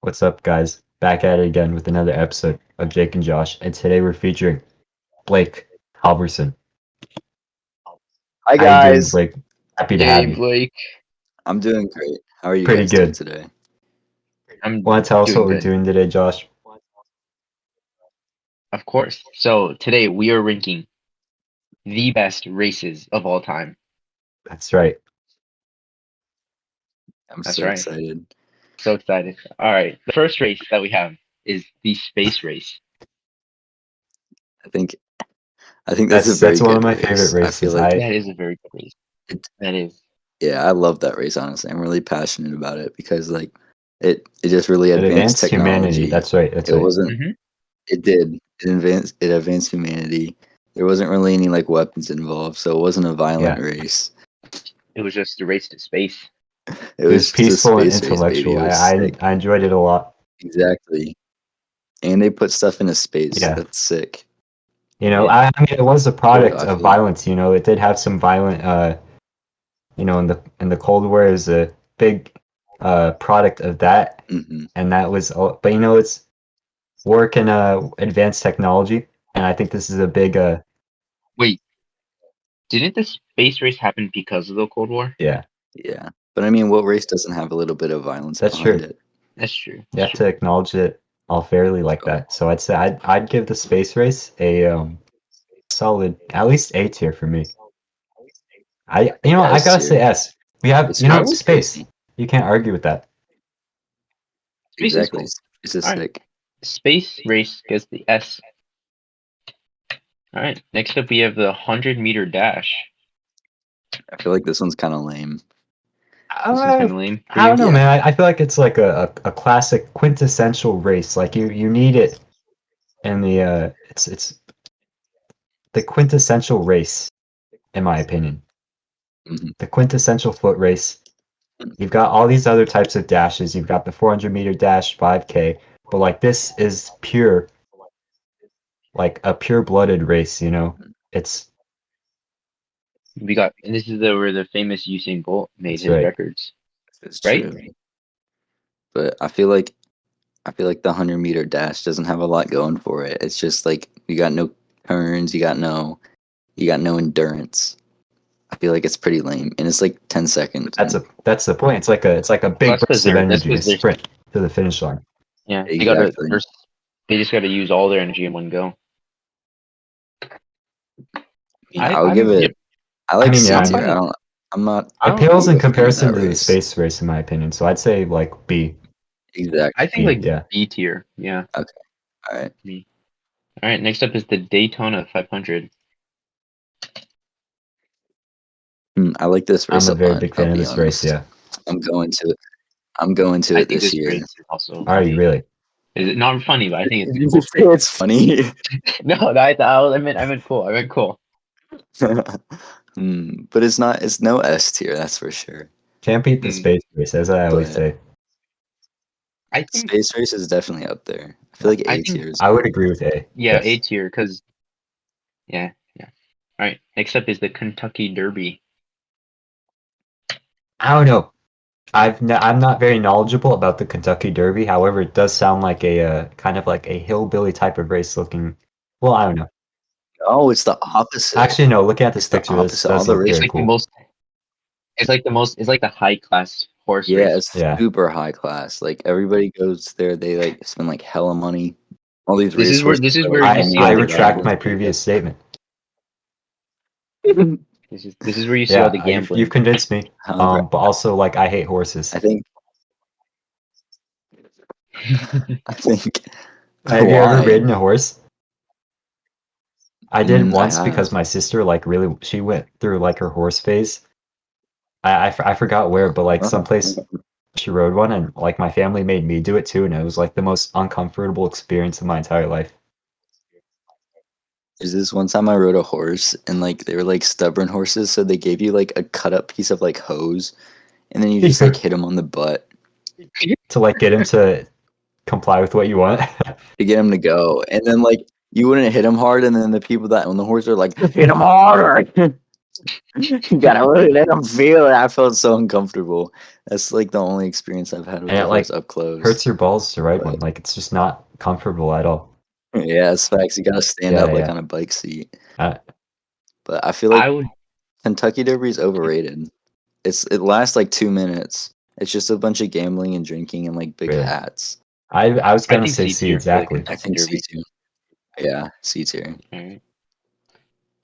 What's up, guys? Back at it again with another episode of Jake and Josh, and today we're featuring Blake Halverson. Hi How you doing, guys. Blake? Happy to have you. Blake. I'm doing great. How are you Pretty guys doing good. today? I'm Want to tell us doing what we're good. doing today, Josh? Of course. So today we are ranking the best races of all time. That's right. I'm That's so right. excited. So excited. All right. The first race that we have is the space race. I think that's a very That's one of good my race. favorite I feel races. like That is a very good race. That is. yeah, I love that race honestly. I'm really passionate about it because like it just really It advanced advanced humanity. technology. That's right. That's It right. wasn't Mhm. it did. It advanced humanity. There wasn't really any like weapons involved, so it wasn't a violent race. It was just a race to space. It It was was just a peaceful and space race, baby. intellectual. It was I sick. enjoyed it a lot. Exactly. And they put stuff into space. Yeah. That's sick. You know, Yeah. I mean, it was a product I of feel- violence. You know, it did have some violent. You know, in the Cold War is a big product of that, Mhm. and that was. But you know, it's work in advanced technology, and I think this is a big. Wait. Didn't the space race happen because of the Cold War? Yeah, Yeah. But I mean, what race doesn't have a little bit of violence that's behind true. it? That's true. You That's have true. to acknowledge it all fairly like that. So I'd say I'd give the space race a solid, at least A tier for me. I S gotta say tier. S. We have It's I it's would space. crazy. You can't argue with that. Space is Exactly. cool. It's just All right. sick. Space race gets the S. All right. Next up, we have the 100-meter dash. I feel like this one's kind of lame. This is kind of lame for I don't you. know, Yeah. man. I feel like it's like a classic quintessential race. Like you need it in the it's the quintessential race, in my opinion. Mhm. The quintessential foot race. You've got all these other types of dashes. You've got the 400-meter dash, 5K, but like this is pure, like a pure-blooded race. You know, it's We got, and this is where the famous Usain Bolt made That's his right. records. It's Right? true. But I feel like the 100-meter dash doesn't have a lot going for it. It's just like you got no turns, you got no endurance. I feel like it's pretty lame, and it's like 10 seconds. that's the point. It's like a big That's 'cause burst of they're- that's energy, 'cause a they're- sprint to the finish line. Yeah, Exactly. they just gotta use all their energy in one go. I would give it. I like I mean, C yeah, tier. I'm I'm not. It pales in a fan of comparison that to the race. space race, in my opinion. So I'd say like B. Exactly. I think like yeah. B tier. Yeah. All right. B. All right. Next up is the Daytona 500. I like this race I'm a very lot, big fan I'll of be this race. honest. Yeah. I'm going to it. I'm going to I it think this year. race is also. Are you really? Is it not funny? But I think You it's just say it's funny. no. I meant cool. I meant cool. But it's not. It's no S tier. That's for sure. Can't beat the space race, as I always But- say. I think Space race is definitely up there. I feel like I A think- tier is. I would agree with A. yeah, Yes. A tier because yeah. All right. Next up is the Kentucky Derby. I don't know. I'm not very knowledgeable about the Kentucky Derby. However, it does sound like a kind of like a hillbilly type of race looking. Well, I don't know. Oh, it's the opposite. Actually, no. Looking at this It's the picture, this opposite. All does the look race- very It's like cool. It's like the high class horse Yeah, race. it's Yeah. super high class. Like everybody goes there. They like spend like hella money. All these This is where- racehorses this is are, where like, you I, see I all the retract gambling. my previous statement. This is where you see Yeah, all the gambling. you've convinced me. However, But also, like, I hate horses. I think. Have you ever Why? ridden a horse? I did I once because have. my sister like really she went through like her horse phase. I forgot where, but like someplace she rode one, and like my family made me do it too, and it was like the most uncomfortable experience of my entire life. Is this one time I rode a horse and like they were like stubborn horses, so they gave you like a cut up piece of like hose, and then you just like hit him on the butt To like get him to comply with what you want. to get him to go, and then like you wouldn't hit him hard, and then the people that on the horse are like hit him harder. You gotta really let them feel it. I felt so uncomfortable. That's like the only experience I've had with And the it horse like up close. hurts your balls to ride But- one. Like it's just not comfortable at all. Yeah, it's facts. You gotta stand Yeah, up like yeah. on a bike seat. Uh, But I feel like I would. Kentucky Derby is overrated. It lasts like 2 minutes. It's just a bunch of gambling and drinking and like big Really? hats. I was I gonna think say C C tier for the exactly. I Kentucky think Derby. C2. Yeah, C tier. Alright.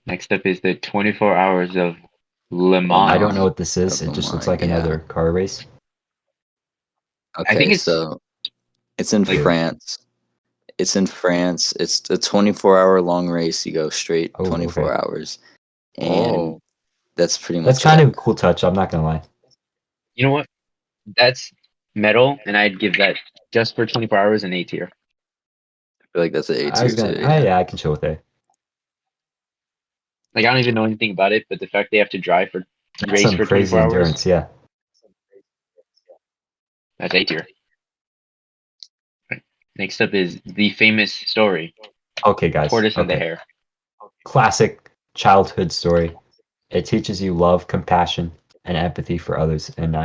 Next up is the 24 hours of Le Mans. I don't know what this is. Of It just looks Lamar, like another car race. Okay, think it's so it's in like- France. It's in France. It's a 24-hour long race. You go straight Oh, 24 okay. hours. And Oh, that's pretty much That's kind it. of a cool touch. I'm not gonna lie. you know what? That's metal, and I'd give that just for 24 hours an A tier. I feel like that's an A I was tier gonna. too. Yeah. Yeah, I can chill with it. Like I don't even know anything about it, but the fact they have to drive for That's race some for crazy 24 hours, endurance. Yeah. that's A tier. Right. Next up is the famous story, Okay, guys. Tortoise and the Okay. Hare. Classic childhood story. It teaches you love, compassion, and empathy for others. And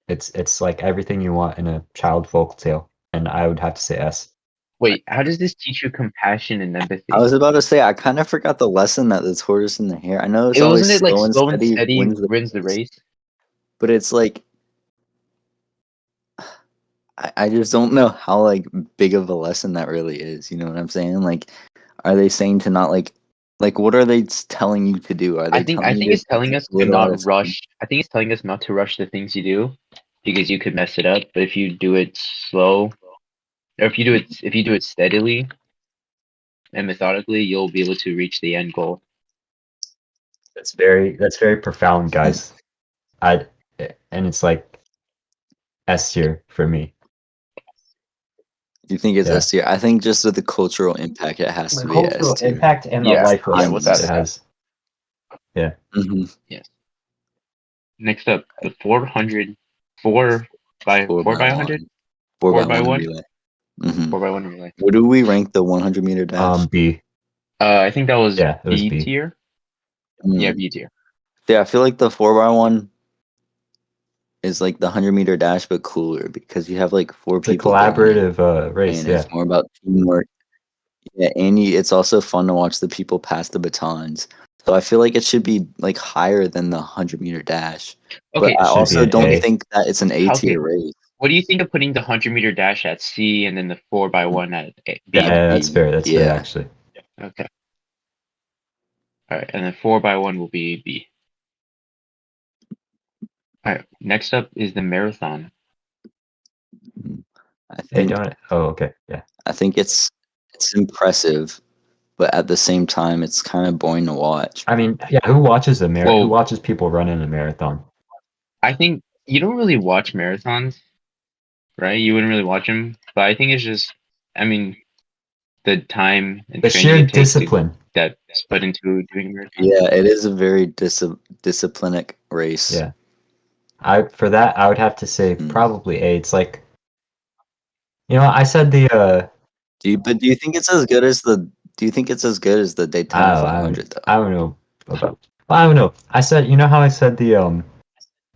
it's like everything you want in a child folk tale. And I would have to say S. Wait, how does this teach you compassion and empathy? I was about to say I kind of forgot the lesson that the tortoise and the hare. I know it's It always wasn't it like slow and steady wins wins the race? but it's like I just don't know how like big of a lesson that really is. You know what I'm saying? Like, are they saying to not like what are they telling you to do? Are they I think telling you it's telling us to little not at a time? rush. I think it's telling us not to rush the things you do because you could mess it up. But if you do it slow, or if you do it steadily and methodically, you'll be able to reach the end goal. That's very profound, guys. I and it's like S tier for me. You think it's Yeah. S tier? I think just with the cultural impact, it has The to be cultural S tier. impact and the Yeah, life yeah, lessons without it a doubt. has. Yeah. Mm-hmm. Next up, the 400, 4 by 4 by 100, 4 4 by by 1 1, relay. Mm-hmm. 4 by 1 relay. What do we rank the 100 meter dash? B. I think that was Yeah, it was B B. tier. Mm. Yeah, B tier. Yeah, I feel like the 4 by 1 is like the 100 meter dash, but cooler because you have like 4 It's a people doing it, collaborative race. and Yeah. it's more about teamwork. Yeah, and it's also fun to watch the people pass the batons. So I feel like it should be like higher than the 100 meter dash. Okay, But I Should be also an don't A. think that it's an A Okay. tier race. What do you think of putting the 100-meter dash at C and then the 4 by 1 at B? Yeah, that's fair. That's fair Yeah. actually. Okay. All right, and then 4 by 1 will be B. All right, next up is the marathon. I They think don't. Oh, okay. Yeah. I think it's impressive, but at the same time, it's kind of boring to watch. I mean, yeah. Who watches a Well- Who watches people run in a marathon? I think you don't really watch marathons, right? You wouldn't really watch them, but I think it's just, I mean, the time and The training sheer it takes discipline. that's put into doing a marathon. Yeah, it is a very disciplinic race. Yeah. For that I would have to say Hmm. probably A. It's like, I said the Do you think it's as good as the Daytona 500 though? I don't know about. Well, I don't know. I said, how I said the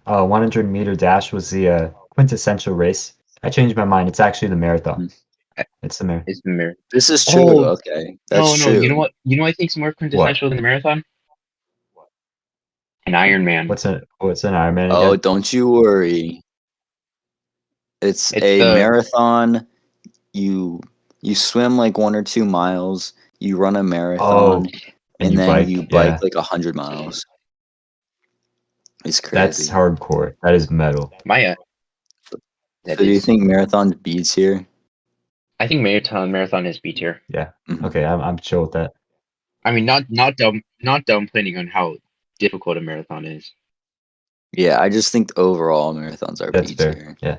100-meter dash was the quintessential race. I changed my mind. It's actually the marathon. It's the marathon. It's the marathon. This is true. Oh, Okay, that's no, true. you know what? You know what I think's more quintessential than the marathon? An Ironman. What's an Ironman Oh, again? don't you worry. It's a marathon. You swim like 1 or 2 miles. You run a marathon, and then you bike yeah. like 100 miles. It's crazy. That's hardcore. That is metal. Maya. So do you think marathon's B tier? I think marathon is B tier. Yeah. Mhm. Okay, I'm chill with that. I mean, not downplaying on how difficult a marathon is. Yeah, I just think overall marathons are That's B fair. tier. Yeah.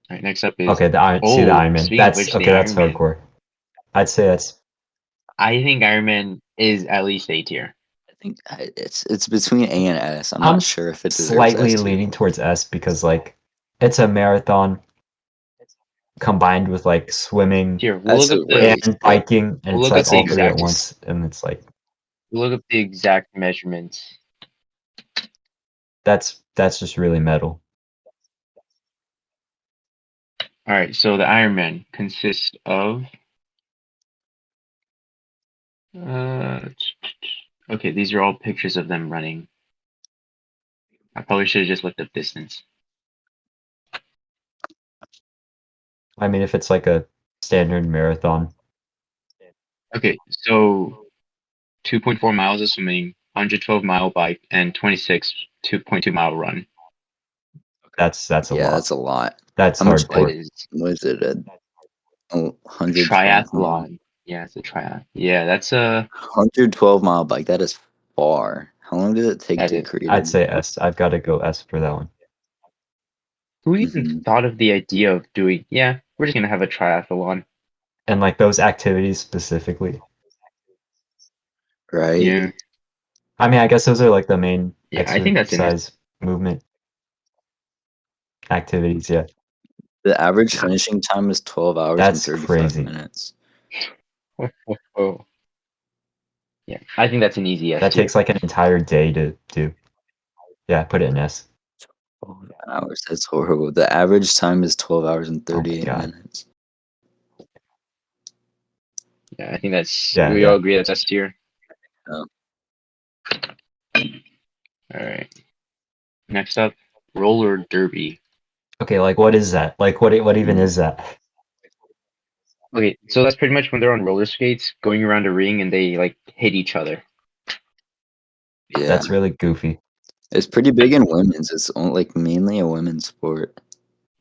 All right, next up is Okay, the Ironman. speaking of which, the That's Ironman. hardcore. I'd say that's I think Ironman is at least A tier. I think it's between A and S. I'm I'm not sure if it deserves slightly S tier. leaning towards S because like it's a marathon combined with like swimming Here, we'll That's look up a race. the and biking, and We'll it's look like up the all three at exact- once, and it's like look up the exact measurements. That's just really metal. All right, so the Ironman consists of. Okay, these are all pictures of them running. I probably should have just looked up distance. I mean, if it's like a standard marathon, Okay, so 2.4 miles of swimming, 112-mile bike, and 2.2 mile run. that's a Yeah, lot. that's a lot. That's How much hardcore. was it? 112 Triathlon. Yeah, it's a triathlon. Yeah, that's a. 112-mile bike. That is far. How long did it take That to is. create I'd it? say S. I've got to go S for that one. Who even Mhm. thought of the idea of doing? Yeah, we're just gonna have a triathlon. And like those activities specifically. Right? Yeah, I mean, I guess those are like the main yeah. I think that's in it. exercise movement activities. Yeah, The average finishing time is 12 hours and that's 35 crazy. minutes. Oh, yeah. I think that's an easy S That tier. takes like an entire day to do. Yeah, put it in S. 12 hours. That's horrible. The average time is 12 hours and Oh my 38 god. minutes. Yeah, I think that's. Yeah, We all yeah. agree that's S tier. Um, All right. Next up, roller derby. Okay, like what is that? Like what even is that? Okay, so that's pretty much when they're on roller skates going around a ring and they like hit each other. yeah. That's really goofy. It's pretty big in women's. It's like mainly a women's sport.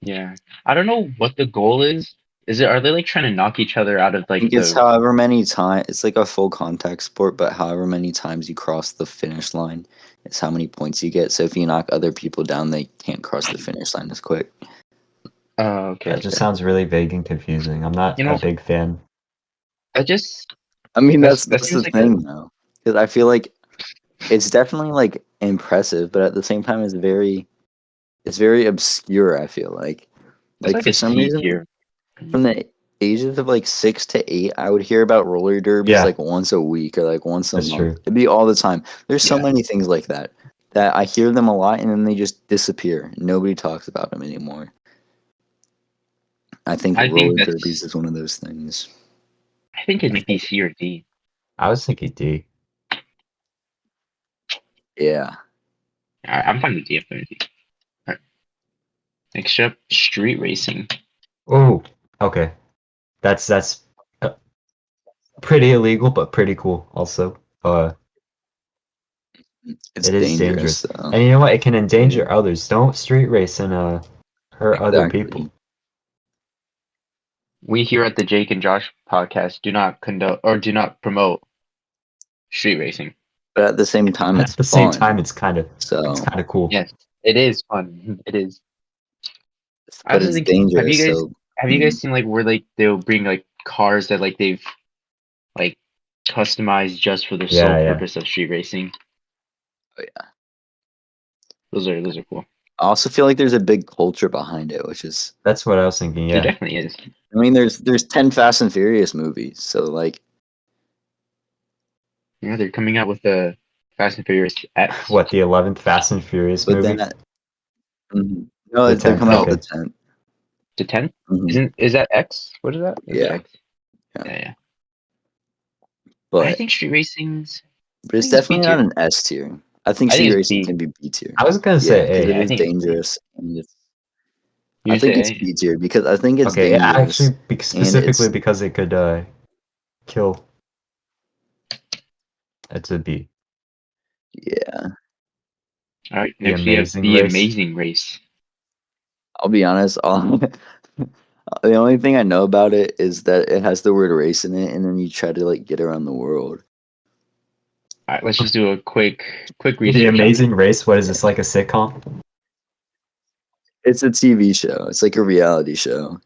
Yeah. I don't know what the goal is. Are they like trying to knock each other out of I like think it's the. however many times, it's like a full contact sport, but however many times you cross the finish line is how many points you get. So if you knock other people down, they can't cross the finish line as quick. Oh, okay, That just okay. sounds really vague and confusing. I'm not You a know, big fan. I just I mean, that that's the seems like a. thing though, because I feel like it's definitely like impressive, but at the same time, it's very obscure. I feel That's like like for a some C reason, tier. from the ages of like 6 to 8, I would hear about roller derbies Yeah, like once a week or like once a that's month. true. It'd be all the time. There's so Yeah. many things like that I hear them a lot and then they just disappear. Nobody talks about them anymore. I think I think roller derbies that's. is one of those things. I think it might be C or D. I was thinking D. Yeah. I'm fine with D. I'm fine with D. All right. Next up, street racing. Oh, okay. That's uh, pretty illegal, but pretty cool also. It's It is dangerous dangerous. though. And you know what? It can endanger Yeah. others. Don't street race and hurt other people. Exactly. We here at the Jake and Josh podcast do not condone or do not promote street racing. But at the same time At it's the same time, fun. it's So kind of cool. Yes, it is fun. It is. I but was it's thinking, dangerous, so have you guys seen like where like they'll bring like cars that like they've like customized just for the sole Yeah, yeah. purpose of street racing? oh, yeah. Those are cool. I also feel like there's a big culture behind it, which is That's what I was thinking. There Yeah. definitely is. I mean there's 10 Fast and Furious movies, so like Yeah, they're coming out with the Fast and Furious X. What, the 11th Fast and Furious but then movie? no, The they're 10th? coming out No, with Okay. the 10th. the 10th? Hmm. Is that X? What is that? Is it Yeah, X? yeah. Yeah, yeah. I But think street racing's. but I it's think it's B definitely not tier. an S tier. I think I think street it's racing B. can be B tier. I was gonna Yeah, say because A. it Yeah, I is think it's B. dangerous and I You think say it's A? B tier because I think it's Okay, yeah, dangerous actually, and specifically because it could kill. It's a B. yeah. All right. The Next we have Amazing the Race. Amazing Race. I'll be honest, the only thing I know about it is that it has the word race in it and then you try to like get around the world. All right, let's just do a quick The research on it. Amazing Race. What is this, like a sitcom? It's a TV show. It's like a reality show.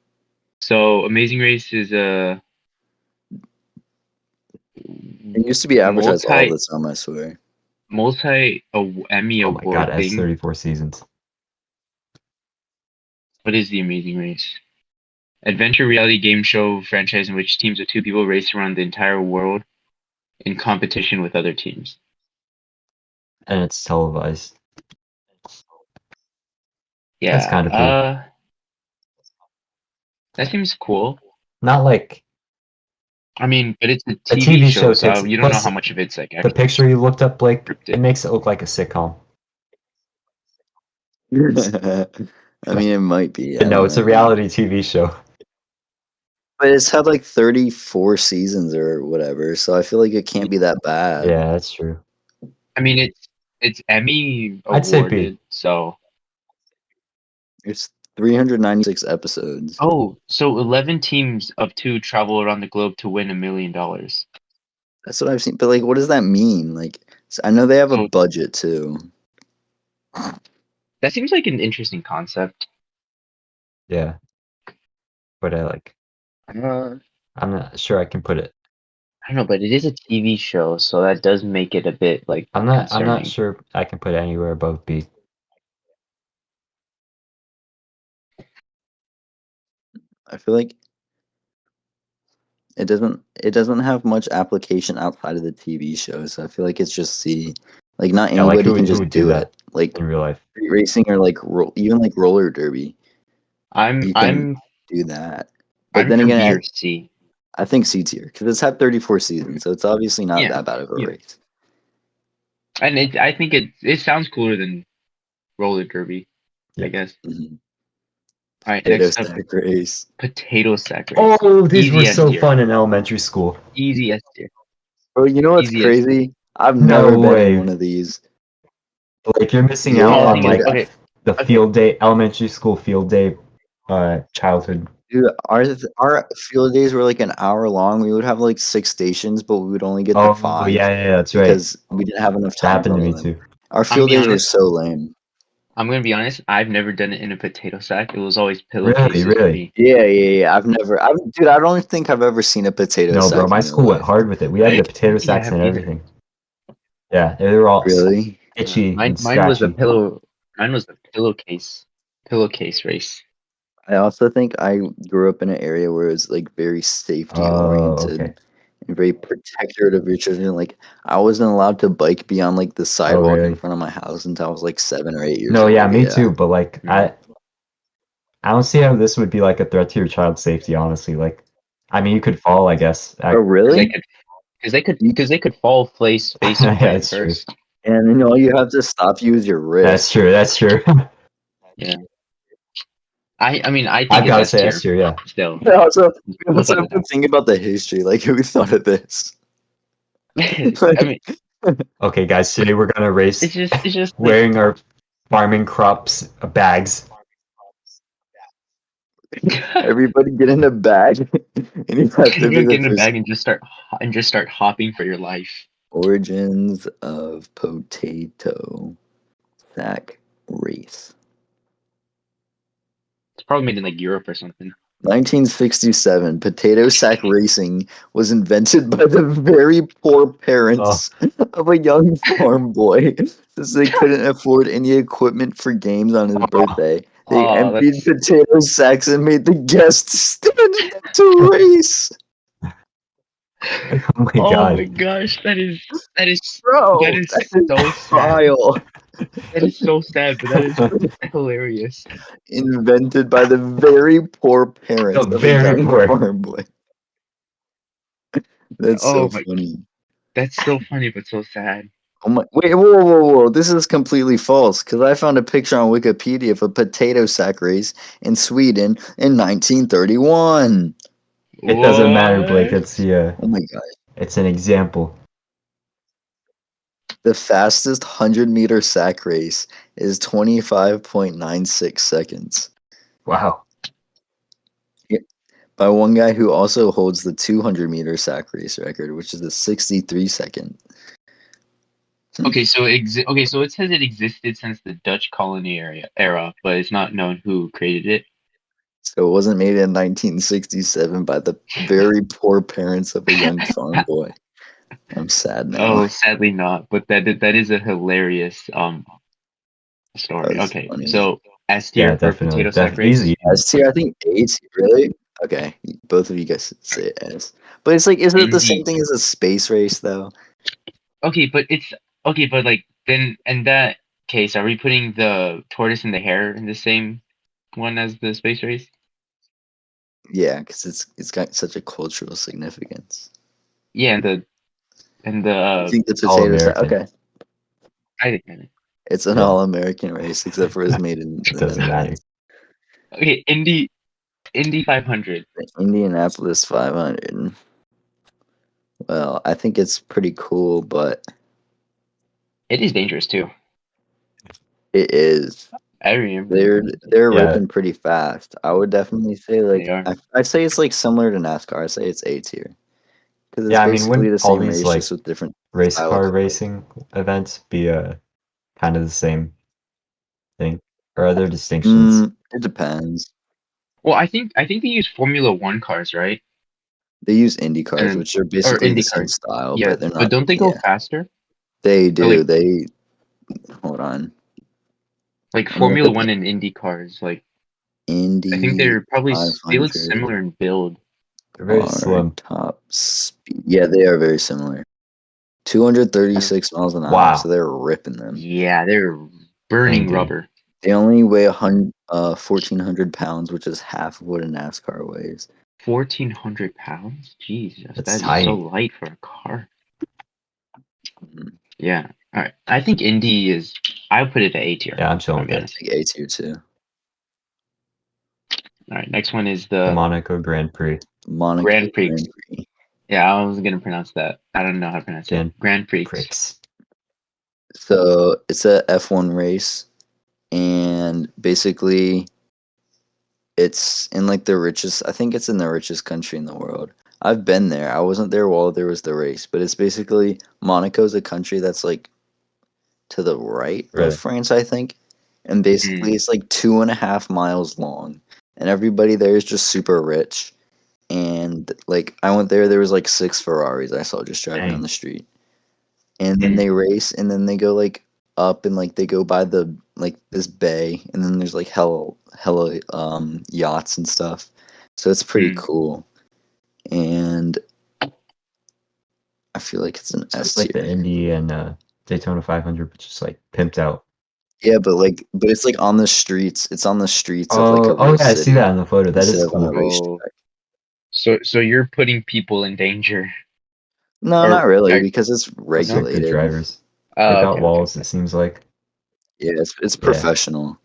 So, Amazing Race is a It used to be advertised all multi the time, I swear. Emmy Oh my God, award has thing. 34 seasons. What is the Amazing Race? Adventure reality game show franchise in which teams of two people race around the entire world in competition with other teams. And it's televised. Yeah, That's kind of cool. that seems cool. Not like I mean, but it's a a TV, TV show, show so takes. you don't know Plus, how much of it's like the actually picture you looked up, Blake, it scripted. makes it look like a sitcom. I mean, it might be. I But no, don't it's a know. reality TV show. But it's had like 34 seasons or whatever, so I feel like it can't be that bad. Yeah, that's true. I mean, it's Emmy I'd say B. awarded, so. It's 396 episodes. Oh, so 11 teams of 2 travel around the globe to win $1 million. That's what I've seen. But like, what does that mean? Like, I know they have a So budget too. that seems like an interesting concept. Yeah. But Uh, I'm not sure I can put it. I don't know, but it is a TV show, so that does make it a bit like I'm not concerning. sure I can put it anywhere above B. I feel like it doesn't have much application outside of the TV show, so I feel like it's just C. Like, not Yeah, like anybody can who just would do do that it. Like in real life? street racing or like even like roller derby, you can I'm do that. But I'm then for again, B or C. I think C tier because it's had 34 seasons, so it's obviously not Yeah, that bad of a yeah. race. And I think it sounds cooler than roller derby, Yeah. I guess. Mhm. All right, Potato next up, sack race. potato sack race. Oh, these Easy were S so tier. fun in elementary school. Easy S tier. Bro, you know what's Easy S tier. crazy? I've No never been in way. one of these. Like you're missing Yeah, out Oh, the on thing is, dude. like okay, the okay. field day, elementary school field day, childhood. Dude, our field days were like an hour long. We would have like 6 stations, but we would only get to Oh 5 yeah, that's right. because we didn't have enough That time for happened to all me of them. too. Our I'm gonna field be days were honest. so lame. I'm gonna be honest. I've never done it in a potato sack. It was always Really, pillowcases for really. me. Yeah. Dude, I don't think I've ever seen a potato No, bro, sack my in real school went life. hard with it. We I had the don't potato think I sacks have and either. everything. Yeah, they were all Really? itchy and Mine was a scratchy. pillow. Mine was a pillowcase race. I also think I grew up in an area where it was like very safety Oh, oriented okay. and very protective of your children. Like I wasn't allowed to bike beyond like the Oh, sidewalk in really? front of my house until I was like 7 or 8 years No, yeah, old. me Yeah. too. But like, Hmm. I don't see how this would be like a threat to your child's safety. Honestly, like, I mean, you could fall, I guess. Oh, really? You- Because they could fall face Yeah, plant that's true. first. And then all you have to stop you is your That's wrist. true. That's true. Yeah. I mean, I think I've got to it's S say tier S tier. Yeah. still. And also, we Without also a have to doubt. think about the history. Like, who thought of this? I Like, mean, Okay, guys. Today we're gonna race it's just like wearing our farming crops bags. everybody get in a bag, and you have to be you the get in a first. bag and just start hopping for your life. Origins of potato sack race. It's probably made in like Europe or something. 1967, potato sack racing was invented by the very poor parents of a young farm boy since they couldn't afford any equipment for games on his birthday. They Oh, emptied that's potato sacks and made the guests stand in them to race. Oh my oh my god. gosh, that is Bro, that is that is so sad. vile. That is so sad, but that is hilarious. Invented by the very poor parents The of a very young poor. farm boy. That's Oh so my, funny. that's so funny but so sad. Oh my! Wait, whoa! This is completely false because I found a picture on Wikipedia of a potato sack race in Sweden in 1931. It doesn't matter, Blake. What? Oh my god! It's an example. The fastest 100-meter sack race is 25.96 seconds Wow. by one guy who also holds the 200-meter sack race record, which is a 63-second. Okay, so it says it existed since the Dutch colony era, but it's not known who created it. So it wasn't made in 1967 by the very poor parents of a young farm boy. I'm sad now. Oh, sadly not. But that is a hilarious story. That was Okay, funny. so S Yeah, tier for definitely. potato sack race. Easy. S tier, I think A tier. Really? Okay. Both of you guys say it S. But it's like, isn't it the same Indy. thing as a space race though? Okay, but like then in that case, are we putting the tortoise and the hare in the same one as the space race? Yeah, because it's got such a cultural significance. Yeah, and the You think the All potatoes? American. Okay, I think I think. it's an Yeah. all-American race except for it's made in It the doesn't matter. Netherlands. Okay, Indy 500. The Indianapolis 500. Well, I think it's pretty cool, but It is dangerous too. it is. I remember. They're Yeah. ripping pretty fast. I would definitely say They are. I'd say it's like similar to NASCAR. I'd say it's A tier because it's Yeah, I mean, basically wouldn't the all same these race like just with different race style car of racing events be kind of the same thing, or are there distinctions? It depends. Well, I think they use Formula One cars, right? They use Indy cars, And which are or basically the Indy same cars. style, Yeah, but they're but not. don't they go Yeah, faster? they Or do. They hold on. like Let me look Formula up One the and Indy cars. Like I think Indy they're probably they look 500 similar in build. They're very R slim. top speed. Yeah, they are very similar. 236 miles an hour, so Wow. they're ripping them. Yeah, they're burning Dang, dude. rubber. They only weigh 1,400 pounds, which is half of what a NASCAR weighs. 1,400 pounds. Jesus, That's that is so tiny. light for a car. Mhm. Yeah. All right. I think Indy is. I would put it at A tier. Yeah, I'm chilling I'll with be it. honest. Like A tier too. All right. Next one is The the Monaco Grand Prix. Monaco Grand Prix. Grand Prix. Yeah, I was gonna pronounce that. I don't know how to pronounce it. Grand Prix. Pricks. So it's a F1 race, and basically it's in like the richest. I think it's in the richest country in the world. I've been there. I wasn't there while there was the race, but it's basically Monaco's a country that's like to the right of Really? France, I think. And basically, it's like 2.5 miles long, and everybody there is just super rich. And like, I went there, there was like 6 Ferraris I saw just driving down Dang. the street. And then they race, and then they go like up, and like they go by the like this bay, and then there's like hella yachts and stuff. So it's pretty cool, and I feel like it's an So S it's like the tier. Indy and Daytona 500, but just like pimped out. Yeah, but it's like on the streets. It's on the streets of like a Oh real yeah, I see city that in the photo. That instead is of on a cool. Oh, racetrack. so you're putting people in danger, No, or not really, because it's Those are good regulated. drivers. They got okay, walls, okay. it seems like. Yeah, it's Yeah. professional.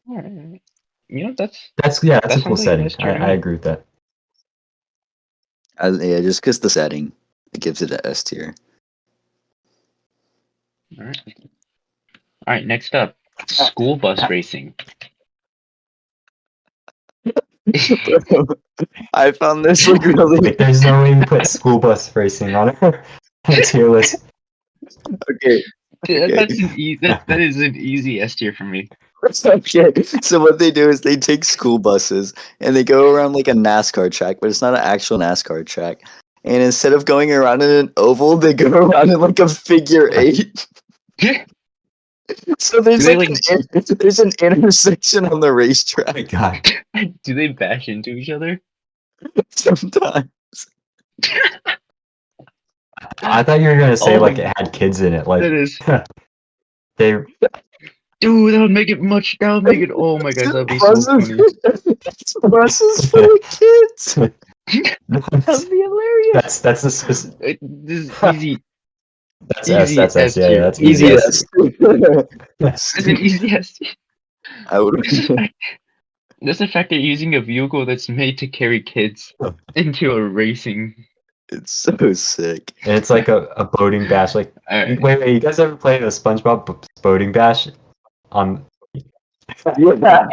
All right. You know that's That's that a cool sounds like an setting. S tier to I me. agree with that. Yeah, just because the setting, it gives it a S tier. All right. All right. Next up, school bus racing. I found this like really Like, there's no way you put school bus racing on a tier list. okay. Okay. That is an easy S tier for me. Okay. So what they do is they take school buses and they go around like a NASCAR track, but it's not an actual NASCAR track. And instead of going around in an oval, they go around in like a figure eight. So Do there's they like there's an intersection on the Oh my racetrack god. do they bash into each other? sometimes. I thought you were gonna say Oh, like it had kids in it. Like that is, they dude. That would make it. Oh my gosh, that'd be so funny. Buses full of kids. That'd be hilarious. that's the specific. This is easy, That's S. That's S. S Yeah, tier. that's easy Easy S. That's an easy S tier. I would. Just the fact they're using a vehicle that's made to carry kids into a racing. It's so sick. And it's like a boating bash. Like, Alright. wait, you guys ever played a SpongeBob boating bash? On Yeah,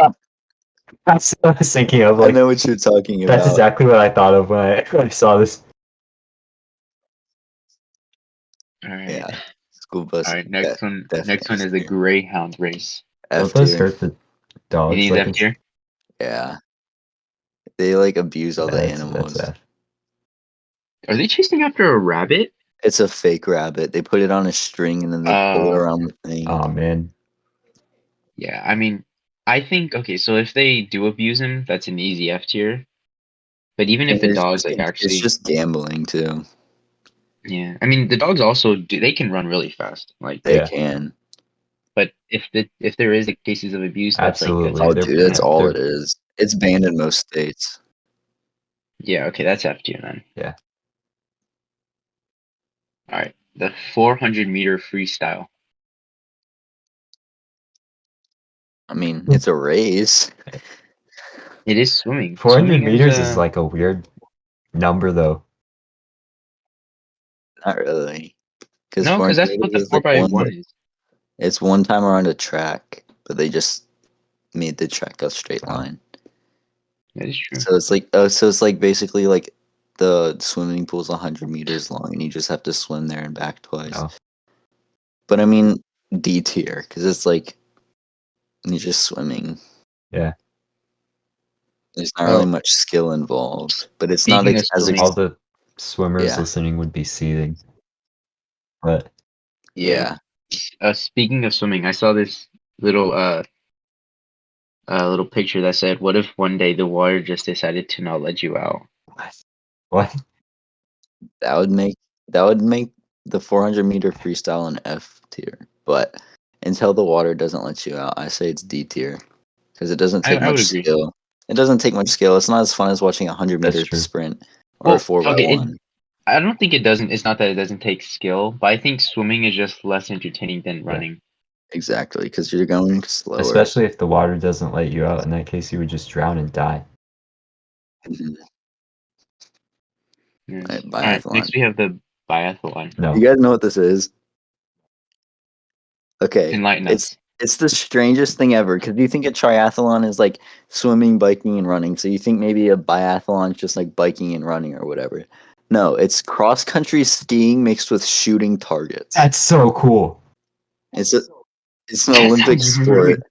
that's what I was thinking of. I Like, know what you're talking that's about. exactly what I thought of when I saw this. Alright. Yeah, school bus. Alright, next one definitely is the Greyhound race. Well, F it does tier. hurt the You dogs. need Like, F tier? Yeah, they like abuse all the that's animals. F. Are they chasing after a rabbit? It's a fake rabbit. They put it on a string and then they pull it around the thing. Oh man. Yeah, I mean, I think, okay, so if they do abuse him, that's an easy F tier. But even if And the it's dog just, like it's actually, just gambling too. yeah, I mean the dogs also they can run really fast. Like, They Yeah. can. but if there is like, cases of abuse, that's Absolutely. Oh, F dude, tier that's then. all it is. It's banned in most states. Yeah, okay, that's F tier then. Yeah. All right, the 400-meter freestyle. I mean, it's a race. It is swimming. 400 Swimming meters is like a weird number, though. Not really. Because no, 400 because that's what meters the is four like by one is. it's one time around a track, but they just made the track a straight Oh. line. That is true. So it's like basically like the swimming pool's 100 meters long, and you just have to swim there and back twice. Oh. But I mean D tier because it's like you're just swimming. Yeah. There's not Oh, really much skill involved, but it's not speaking of as swimming, All the swimmers Yeah. listening would be seething. But yeah. speaking of swimming, I saw this little little picture that said, "What if one day the water just decided to not let you out?" what? That would make the 400-meter freestyle an F tier. But until the water doesn't let you out, I say it's D tier because it doesn't take I would much agree. skill. It doesn't take much skill. It's not as fun as watching a 100-meter That's true. sprint or a Well, 4 by okay, 1 I don't think it doesn't. It's not that it doesn't take skill, but I think swimming is just less entertaining than running. Exactly, because you're going slower. Especially if the water doesn't let you out. In that case, you would just drown and die. Mhm. Yes. Right, All right, biathlon. next we have the biathlon. No. You guys know what this is? Okay, Enlighten it's us. it's the strangest thing ever because you think a triathlon is like swimming, biking, and running. So you think maybe a biathlon is just like biking and running or whatever. No, it's cross country skiing mixed with shooting targets. That's so cool. It's an Olympic sport.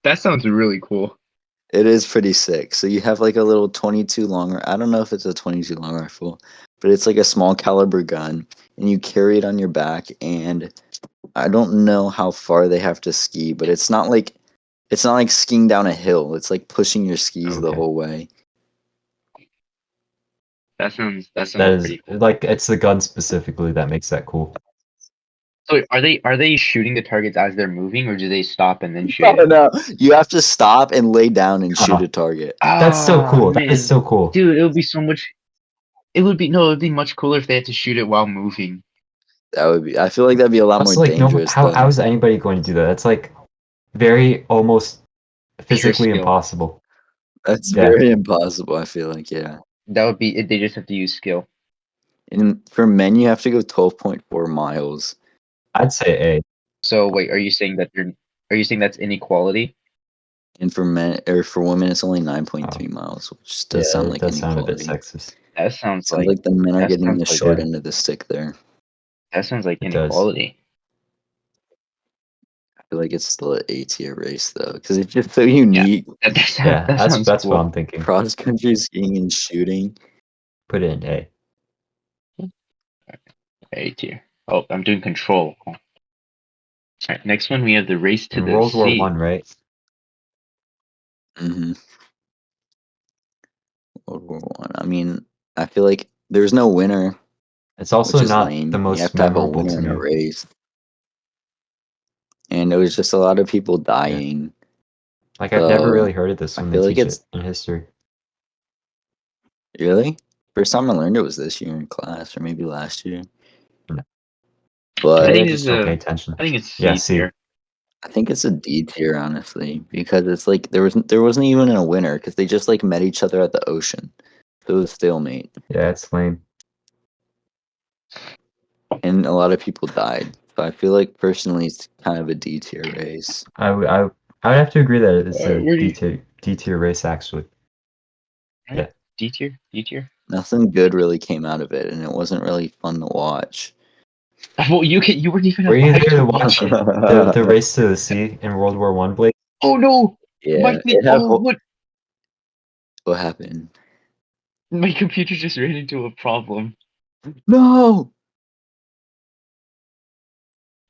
That sounds really cool. It is pretty sick. So you have like a little 22 long. I don't know if it's a 22 long rifle, but it's like a small caliber gun, and you carry it on your back. And I don't know how far they have to ski, but it's not like skiing down a hill. It's like pushing your skis the Okay. whole way. That sounds That is pretty cool. like it's the gun specifically that makes that cool. So are they shooting the targets as they're moving, or do they stop and then shoot No, it? no, you have to stop and lay down and shoot a target. That's so Ah, cool. That is man. so cool. Dude, it would be so much. It would be much cooler if they had to shoot it while moving. That would be. I feel like that'd be a lot more Also, like, no, dangerous. how though. is anybody going to do that? That's like very almost physically skill. impossible. That's Yeah. very impossible. I feel like That would be. They just have to use skill. And for men, you have to go 12.4 miles. I'd say A. So wait, are you saying that they're? Are you saying that's inequality? And for men or for women, it's only 9.3 miles, which Yeah, does sound it like does sound a bit inequality. sexist. That sounds Sounds like the men are that getting sounds the like short Yeah. end of the stick there. that sounds like It does. inequality. I feel like it's still an A tier race though, because it's just so unique. Yeah, That sounds that's cool. what I'm thinking. Cross country skiing and shooting. Put it in A. A tier. Oh, I'm doing control. All right, next one we have the race to In the World War sea. One, right? Mm-hmm. World War One. I mean, I feel like there's no winner, It's also which is not lame. the You most have to have a memorable winner to in a me. race, and there was just a lot of people dying. Like I've never So really heard of this I when they feel like teach it it's in history. really first time I learned it was this year in class, or maybe last year. No. But Maybe I it's just don't pay attention. I think it's Yeah, C C. tier. I think it's a D tier, honestly, because it's like there wasn't even a winner because they just like met each other at the ocean, so it was stalemate, Yeah, it's lame. and a lot of people died. So I feel like personally, it's kind of a D tier race. I would have to agree that it's a Where do you? D tier race actually. Yeah. D tier. D tier. Nothing good really came out of it, and it wasn't really fun to watch. Well, you weren't even Were you alive there to watch watch it. the race to the sea in World War One, Blake? Oh no! Yeah, it had. What happened? My computer just ran into a problem. No.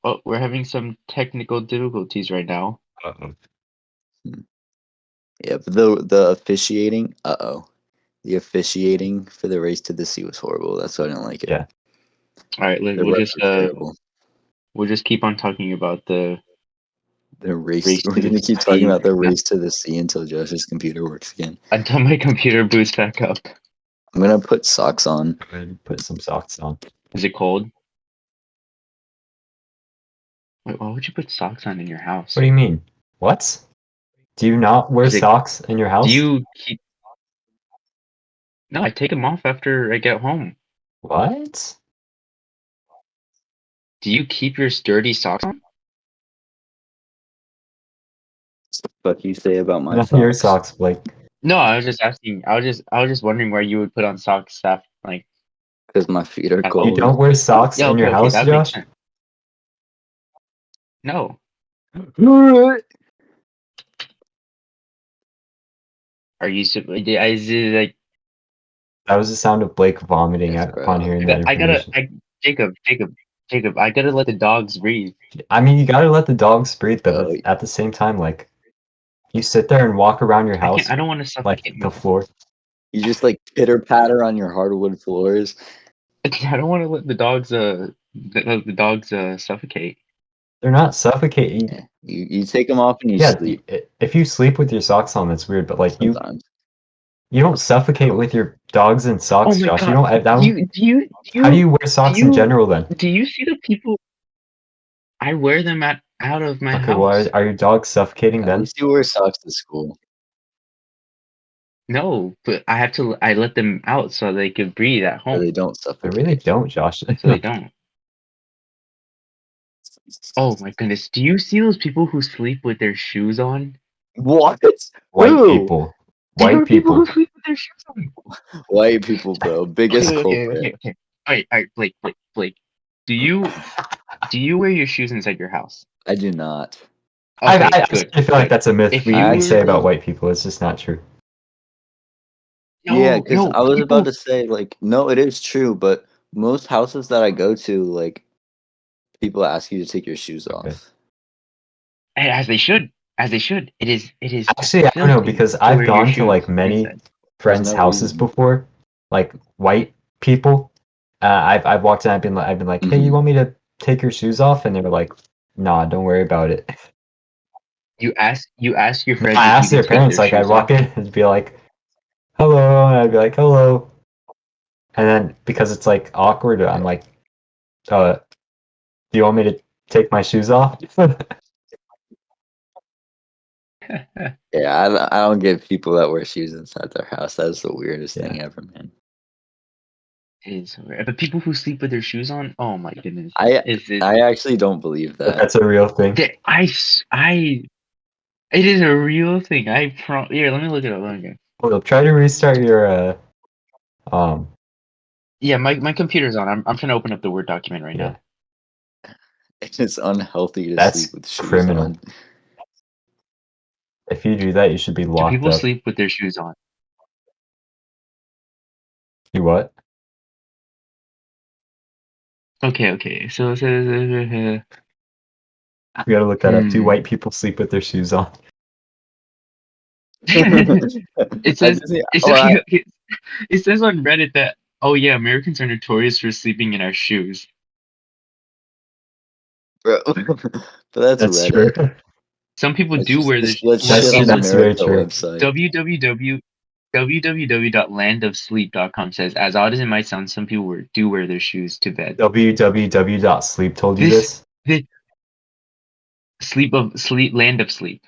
Oh, we're having some technical difficulties right now. Uh-oh. Yeah, but the officiating. Uh oh. The officiating for the race to the sea was horrible. That's why I didn't like it. Yeah. All right, The we'll refs just were terrible. we'll just keep on talking about the Race race we're to the gonna keep talking sea. about the race to the sea until Josh's computer works again. Until my computer boots back up. I'm gonna put socks on. I'm gonna put some socks on. Is it cold? Wait, why would you put socks on in your house? What do you mean? What? Do you not wear Is it- socks in your house? Do you keep? No, I take them off after I get home. What? Do you keep your dirty socks on? Fuck you say about my Not socks. your socks, Blake. No, I was just asking. I was just wondering why you would put on socks after, like. Because my feet are At cold. You don't wear socks Yeah, in your okay, house, that makes Josh? sense. No. Are you? Is it like? That was the sound of Blake vomiting Yes, upon bro. hearing that I gotta. information. Jacob. I gotta let the dogs breathe. I mean, you gotta let the dogs breathe, but Oh. at the same time, like, you sit there and walk around your I house, can't. I don't want to like suffocate. the floor. You just like pitter patter on your hardwood floors. I don't want to let the dogs. The dogs suffocate. They're not suffocating. Yeah. You take them off and you Yeah, sleep if you sleep with your socks on, that's weird. But like sometimes. you don't suffocate with your dogs in socks, Oh my Josh. You god! don't. How do you wear socks in general then? Do you see the people? I wear them out of my Okay, well, house. are your dogs suffocating At then? least you wear socks to school. No, but I have to. I let them out so they could breathe at So home. they don't I suffocate. really don't, Josh. So they don't. Oh my goodness! Do you see those people who sleep with their shoes on? What? White Who? people. There are White people people. who sleep with their shoes on. White people, bro. Biggest culprit. Okay. All right, Blake. Do you wear your shoes inside your house? I do not. Okay, I good. feel like that's a myth If we you say about actually- white people. It's just not true. Yeah, because I was people, about to say, like, no, it is true, but most houses that I go to, like, people ask you to take your shoes Okay. off. as they should. It is. Actually, I don't know filthy because to I've wear your gone to like shoes many inside. friends' no houses reason. before, like white people. I've walked in. I've been like, hey, you want me to take your shoes off? And they were like, nah, don't worry about it. You ask your No, friends I if you asked can their take parents. their Like, I'd shoes walk off. in and be like, hello, and I'd be like, hello. And then because it's like awkward, I'm like, do you want me to take my shoes off? Yeah, I don't get people that wear shoes inside their house. That is the weirdest Yeah. thing ever, man. It is weird. But people who sleep with their shoes on, oh my goodness. I actually don't believe But that. that's a real thing. It is a real thing. Here, let me look it up. Well, try to restart your Yeah, my computer's on. I'm trying to open up the Word document right yeah. now. It's unhealthy to That's sleep with shoes criminal. on. If you do that, you should be Do locked people up. sleep with their shoes on? You what? Okay. So it says. You gotta look that up. Do white people sleep with their shoes on? It says. It says on Reddit that Americans are notorious for sleeping in our shoes. Bro, but that's Reddit. True. Some people do wear this. Let's shit on That's very America true. website. www.landofsleep.com says, as odd as it might sound, some people do wear their shoes to bed. www.sleep told you this? Land of sleep.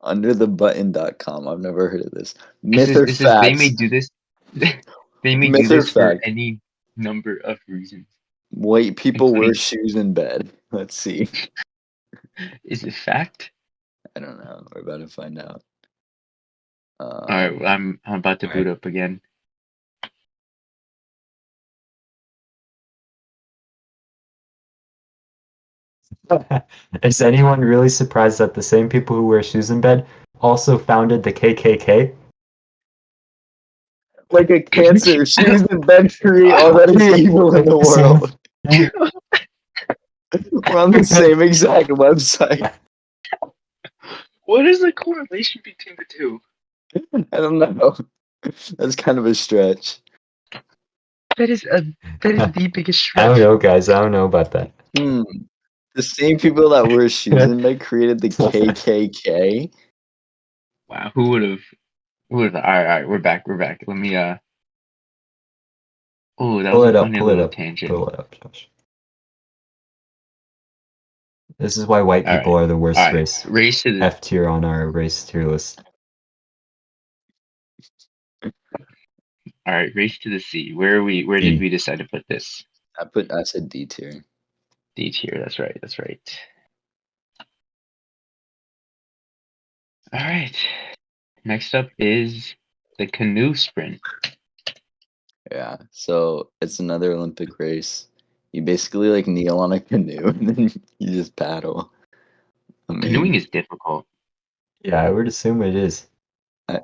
Underthebutton.com. I've never heard of this. Myth or It says fact? they may do this. They may Myth do or this for fact? any number of reasons. White people wear Including- shoes in bed. Let's see. Is it fact? I don't know. We're about to find out. All right, I'm about to boot up again. Is anyone really surprised that the same people who wear shoes in bed also founded the KKK? Like a cancer, shoes in bed create all that is evil in the world. We're on the same exact website. What is the correlation between the two? I don't know. That's kind of a stretch. That is the biggest I don't stretch. know, guys. I don't know about that. The same people that wear shoes in Meg created the KKK. Wow, who would have? All right, we're back. Let me Oh, that Pull was a it up. funny Pull it little up. tangent. Pull it up, Josh. This is why white All people right, are the all worst right. race. Race to the F tier on our race tier list. All right, race to the sea. Where are we? Where did D. we decide to put this? I said D tier. D tier. That's right. That's right. All right. Next up is the canoe sprint. Yeah. So it's another Olympic race. You basically like kneel on a canoe and then you just paddle. I Canoeing mean, is difficult. Yeah, I would assume it is. I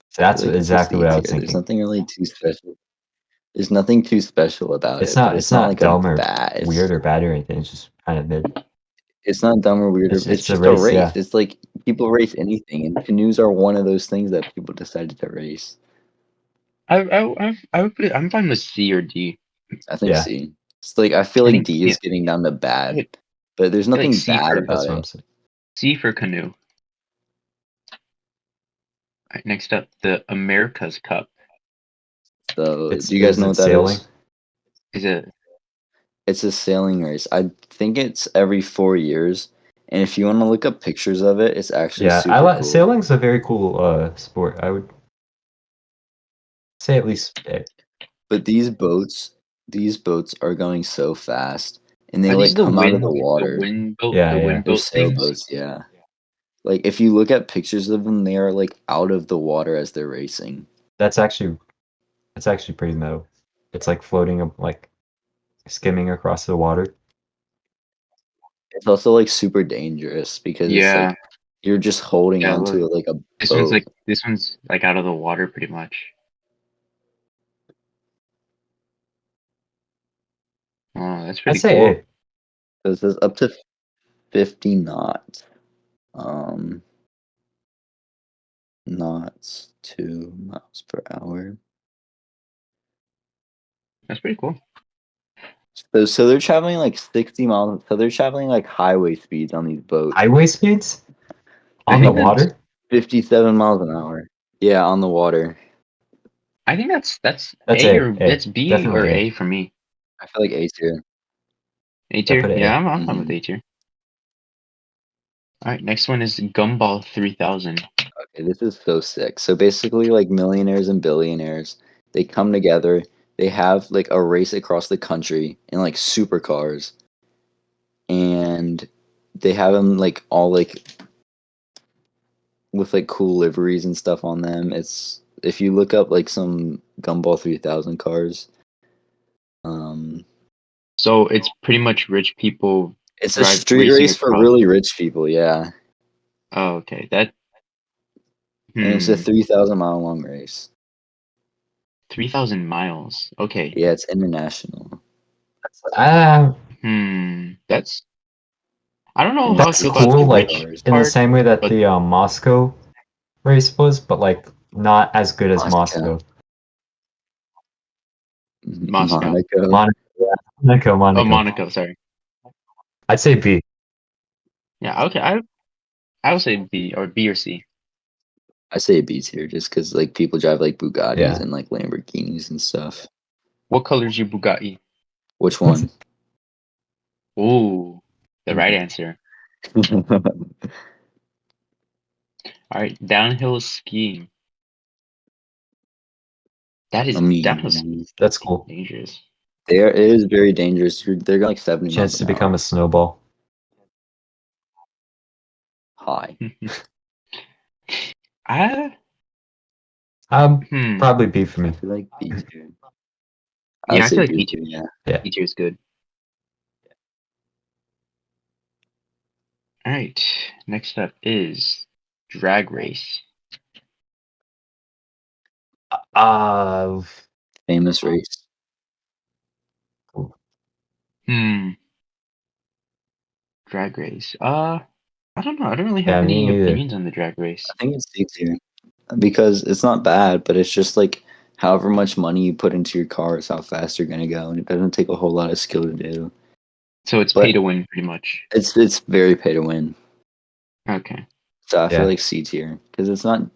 So that's feel like it's a exactly C what I tier. was There's thinking. nothing really too special. There's nothing too special about It's it, but not. it's It's not not like a dumb or bad. weird or bad or anything. It's just kind of mid. It's not dumb or weird. It's It's a just a race. race. Yeah. It's like people race anything, and canoes are one of those things that people decided to race. I'm fine with C or D. I think Yeah. C. It's like I feel I like think D yeah. is getting down to I bad, feel but there's like nothing C bad for about That's what I'm it. saying. C for canoe. All right, next up, the America's Cup. So, It's do you guys is know it what that sailing? is? Is it? It's a sailing race. I think it's every 4 years, and if you want to look up pictures of it, it's actually Yeah, I super like cool. sailing's a very cool sport. I would say at least A. But these boats are going so fast, and they Are these like come out of the the water. wind boat, Yeah, the yeah. wind They're boat things? sailboats, yeah. Like if you look at pictures of them, they are like out of the water as they're racing. That's actually pretty metal. It's like floating like skimming across the water. It's also like super dangerous because it's Yeah, like you're just holding yeah. Look, onto it like a this boat. one's like out of the water pretty much. Oh, that's I'd pretty say cool. A. So it says up to 50 knots. Um, knots, 2 miles per hour. That's pretty cool. So they're traveling like 60 miles. So they're traveling like highway speeds on these boats. Highway speeds I on the think that's water. 57 miles an hour. Yeah, on the water. I think that's That's A A. or A. that's B or Definitely A. A for me. I feel like A tier. A Yeah, tier. put it Yeah, A. I'm fine with A tier. All right, next one is Gumball 3000. Okay, this is so sick. So basically, like millionaires and billionaires, they come together. They have like a race across the country in like supercars, and they have them like all like with like cool liveries and stuff on them. It's if you look up like some Gumball 3000 cars, um, So it's pretty much rich people it's a drive street racing race for across. really rich people. Yeah, Oh, okay. That and it's a 3,000 mile long race. 3,000 miles. Okay. Yeah, it's international. Ah, That's I don't know And how I it's that's feel about just the cool. rich Like supercars. in the part, same way that but the Moscow race was, but like not as good as Moscow, Moscow. Moscow. Monaco. Monaco, yeah. Monaco, Oh, Monaco. Monaco. Sorry. I'd say B. Yeah. Okay. I would say B or C. I say B tier just because like people drive like Bugattis Yeah. and like Lamborghinis and stuff. What color is your Bugatti? Which one? Ooh, the right answer. All right. Downhill skiing. That I is downhill skiing. mean, That's cool. Dangerous. it is very dangerous. They're going like 70 miles Chance to an become hour. a snowball. High. I Probably B for I me. feel like B tier. I would Yeah, I say feel like B B tier. tier. Yeah. Yeah. B tier is good. All right. Next up is drag race. Uh, Famous race. Hmm. Drag race. I don't know. I don't really yeah, have me any neither. opinions on the drag race. I think it's C tier. because it's not bad, but it's just like however much money you put into your car is how fast you're gonna go, and it doesn't take a whole lot of skill to do. So it's But pay to win, pretty much. It's very pay to win. Okay. So I feel Yeah. like C tier because it's not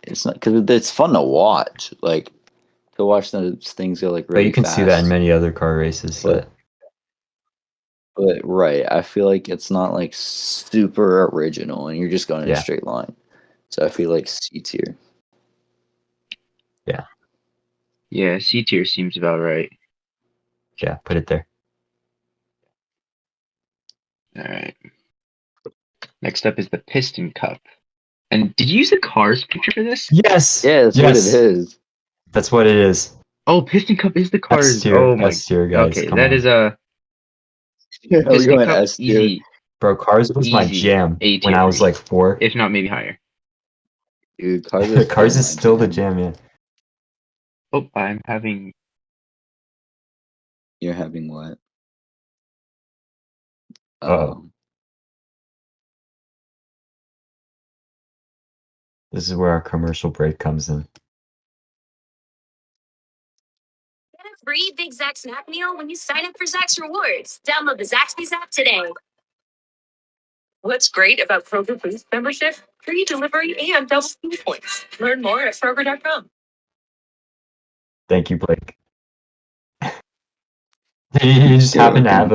because it's fun to watch. Like to watch those things go like But really you can fast. see that in many other car races. But- But right, I feel like it's not like super original, and you're just going in Yeah. a straight line. So I feel like C tier. Yeah, C tier seems about right. Yeah, put it there. All right. Next up is the Piston Cup. And did you use the Cars picture for this? Yes. Yeah, that's what it is. That's what it is. Oh, Piston Cup is the S Cars. tier. Oh my. S tier, guys. Okay, Come that on. is a We're Piston going Cup S tier. easy, Bro, Cars was my easy jam A when tier I for was me. like 4. If not, maybe higher. Dude, Cars is Cars is my still the jam, yeah. Oh, I'm having. You're having what? Uh-oh. This is where our commercial break comes in. Get a free Big Zack snack meal when you sign up for Zack's Rewards. Download the Zaxby's app today. What's great about Kroger Boost membership? Free delivery and double food points. Learn more at Kroger.com. Thank you, Blake. You just happen to have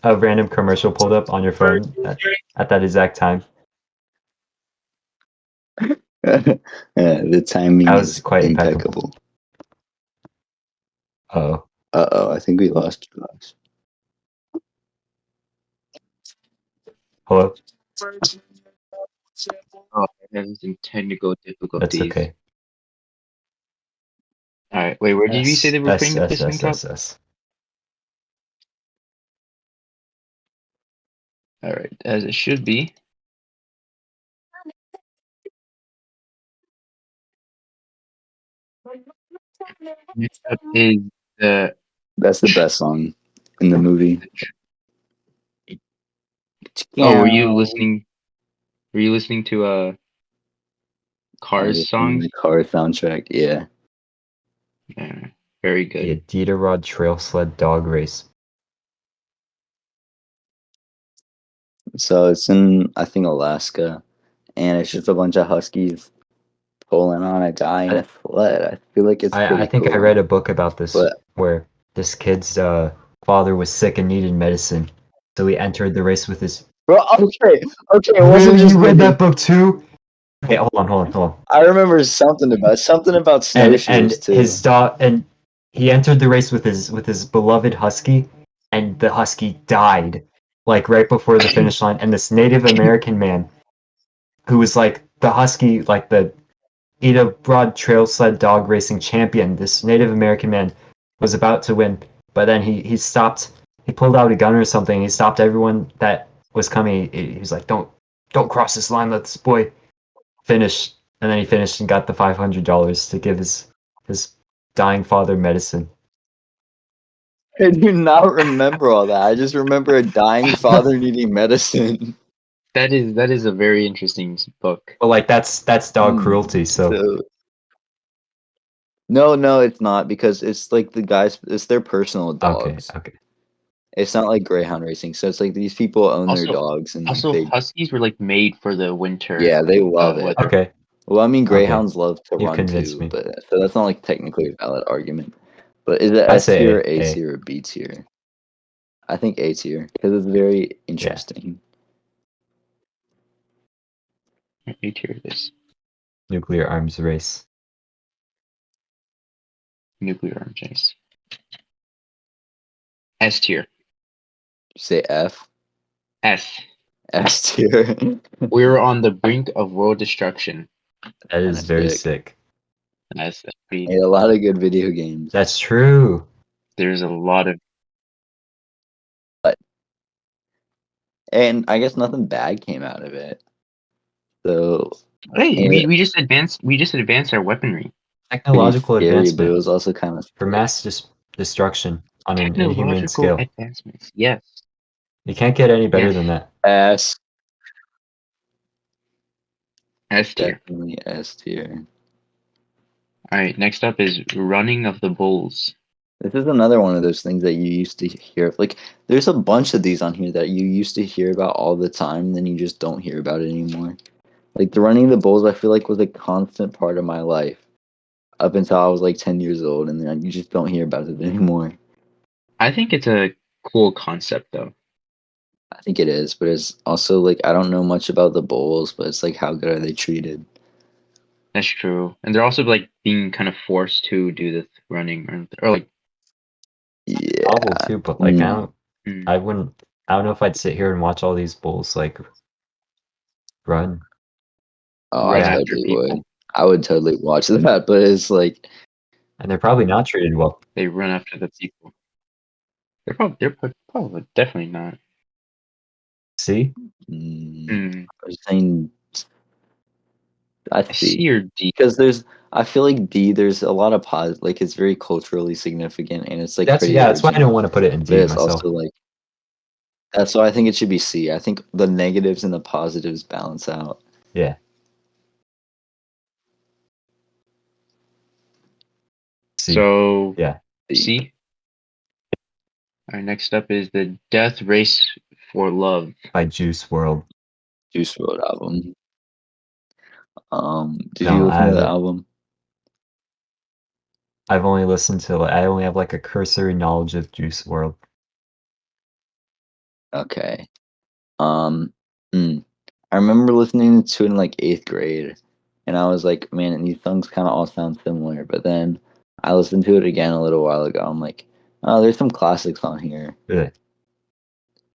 a random commercial pulled up on your phone at that exact time. The timing That was is quite impeccable. Oh, I think we lost you guys. hello. Oh, that is technical That's difficulties. okay. All right, wait. Where did you say they were putting the Piston Cup? S. All right, as it should be. Next up is the. That's the best song in the movie. Oh, were you listening? Were you listening to Cars songs? The Cars soundtrack, yeah. Yeah, very The good. Iditarod Trail Sled Dog Race. So it's in, I think, Alaska, and it's just a bunch of huskies pulling on a guy in a sled. I feel like it's pretty I think cool. I read a book about this But- where this kid's father was sick and needed medicine, so he entered the race with his. Bro, okay, it wasn't Really, just you read me. that book too? Okay, hold on. I remember something about snowshoes And too. his dog, and he entered the race with his beloved husky, and the husky died like right before the finish line. And this Native American man, who was like the husky, like the Ida Broad Trail Sled Dog Racing champion, this Native American man was about to win, but then he stopped. He pulled out a gun or something. He stopped everyone that was coming. He was like, "Don't cross this line. Let this boy finish." And then he finished and got the $500 to give his dying father medicine. I do not remember all that. I just remember a dying father needing medicine. That is a very interesting book. But like that's dog cruelty. So No, it's not, because it's like it's their personal dogs. okay. It's not like greyhound racing. So it's like these people own their Also- dogs, and Also, they huskies were like made for the winter. yeah, they love it. weather. Okay. Well, I mean, greyhounds love to You've run convinced too, me. but so that's not like technically a valid argument. But is it I S say tier, A. A tier, or B tier? I think A tier because it's very interesting. Let me hear this. Nuclear arms race. Nuclear arms race. S tier. Say F. S. S tier. We're on the brink of world destruction. That is That's very sick. sick. That's pretty. Made a lot of good video games. That's true. There's a lot of. And I guess nothing bad came out of it. So Hey, Yeah. we just advanced our weaponry. Technological pretty scary, but it advancement was also kind of for mass destruction on an inhumane Technological scale. advancements. Yes. You can't get any better Yes. than that. ass. S tier. Definitely S tier. All right, next up is Running of the Bulls. This is another one of those things that you used to hear. Like, there's a bunch of these on here that you used to hear about all the time, then you just don't hear about it anymore. Like, the Running the Bulls, I feel like, was a constant part of my life up until I was like 10 years old, and then you just don't hear about it anymore. I think it's a cool concept, though. I think it is, but it's also like, I don't know much about the Bulls, but it's like, how good are they treated? That's true. And they're also like being kind of forced to do this running or like Yeah. Novel too, but like Mm. I don't know if I'd sit here and watch all these bulls like run. Oh, I run after totally people. would. I would totally watch that, but it's like, And they're probably not treated well. They run after the people. They're probably definitely not. See? I was saying, I see. C or D. Because I feel like D, there's a lot of positive, like it's very culturally significant and it's like That's pretty that's why I don't original. want to put it in But D it's myself. also like, that's why I think it should be C. I think the negatives and the positives balance out. Yeah. C. So Yeah. C. All right, next up is the Death Race for Love. By Juice WRLD. Juice WRLD album. Did No, you listen I to the haven't. album? I've only listened to I only have like a cursory knowledge of Juice WRLD. Okay. I remember listening to it in like 8th grade, and I was like, man, these songs kind of all sound similar. But then I listened to it again a little while ago. I'm like, oh, there's some classics on here. Really?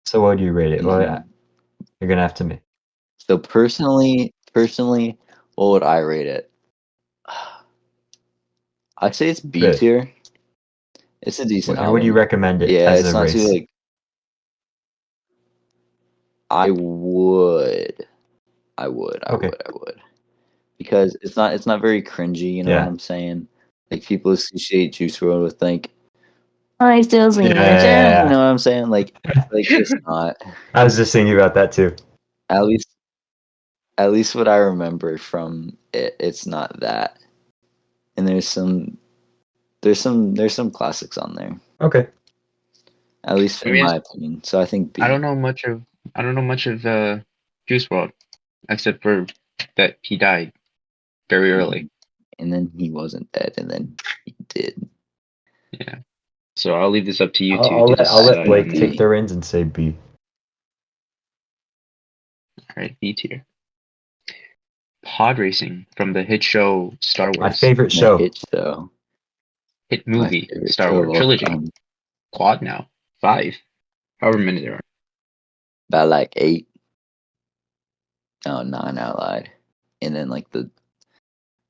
So what do you rate it? Well, Mhm. you're gonna have to make. So personally, what would I rate it? I'd say it's B Really? tier. It's a decent And would you album. recommend it Yeah, as it's a not too race? like. I would. Okay. Because it's not very cringy, you know Yeah. what I'm saying? Like people associate Juice WRLD with like I still see Yeah. you know what I'm saying? Like it's not. I was just thinking about that too. At least what I remember from it, it's not that. And there's some classics on there. Okay. At least in my opinion. So I think B. I don't know much of Juice WRLD except for that he died very early. And then he wasn't dead, and then he did. Yeah. So I'll leave this up to you two I'll to let decide Blake on take the. the reins and say B. All right, B tier. Pod racing from the hit show Star Wars. My favorite The show. hit show. Hit My movie favorite Star show Wars of all trilogy. time. Quad now. 5. However many there are. About like 8. No, 9 I lied. And then like the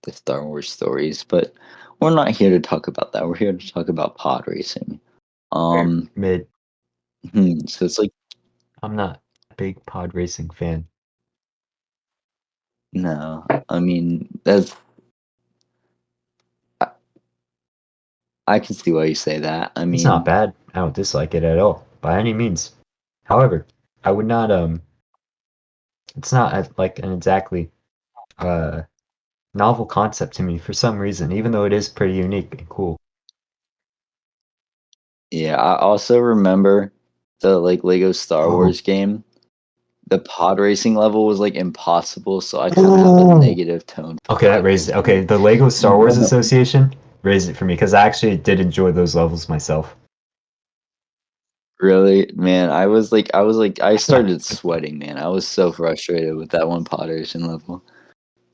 Star Wars stories. But we're not here to talk about that. We're here to talk about pod racing. Mid. So it's like I'm not a big pod racing fan. no. I mean I can see why you say that. I mean It's not bad. I don't dislike it at all by any means. However, I would not it's not like an exactly novel concept to me for some reason, even though it is pretty unique and cool. yeah, I also remember the like Lego Star Wars game. The pod racing level was like impossible, so I kind of have a negative tone. Okay, that raised it. Okay, the Lego Star Wars Association raised it for me because I actually did enjoy those levels myself. Really, man, I started sweating, man. I was so frustrated with that one pod racing level.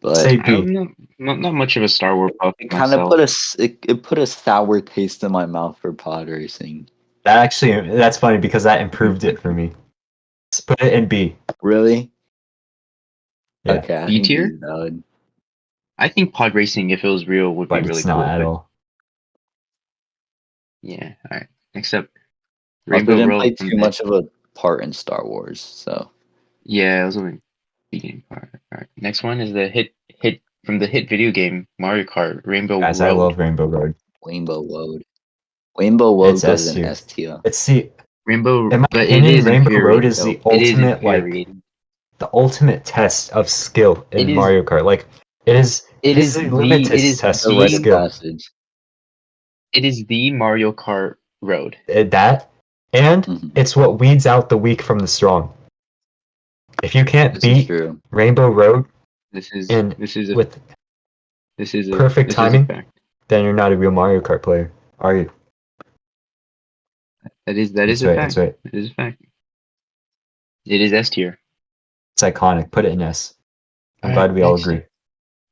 But Say B. I'm not much of a Star Wars buff it kind of myself. it put a sour taste in my mouth for pod racing. That's funny because that improved it for me. Let's put it in B. Really? Yeah. Okay, I B think tier? B is valid. I think pod racing, if it was real, would But be really it's not cool. at all. Yeah. All right. Next up, Also Rainbow didn't Road play from too the. much of a part in Star Wars, so Yeah, it was only beginning part. All right. Next one is the hit from the hit video game Mario Kart Rainbow Guys, Road. I love Rainbow Road. Rainbow Road. Rainbow Road It's goes S in tier. S tier. It's C. Rainbow, In my but it opinion, is Rainbow Road infuriating is though. the It is ultimate like infuriating. the ultimate test of skill in It is- Mario Kart. Like it is. It This is a the- limited it is test The of the- rite of skill. passage. It is the Mario Kart road. That, and Mhm. it's what weeds out the weak from the strong. If you can't This is beat true. Rainbow Road This is and this is a with this is a perfect this timing, is a fact. then you're not a real Mario Kart player, are you? That is That's a right. fact. That's right. It is a fact. It is S tier. It's iconic. Put it in S. I'm All glad right, we all next agree. up.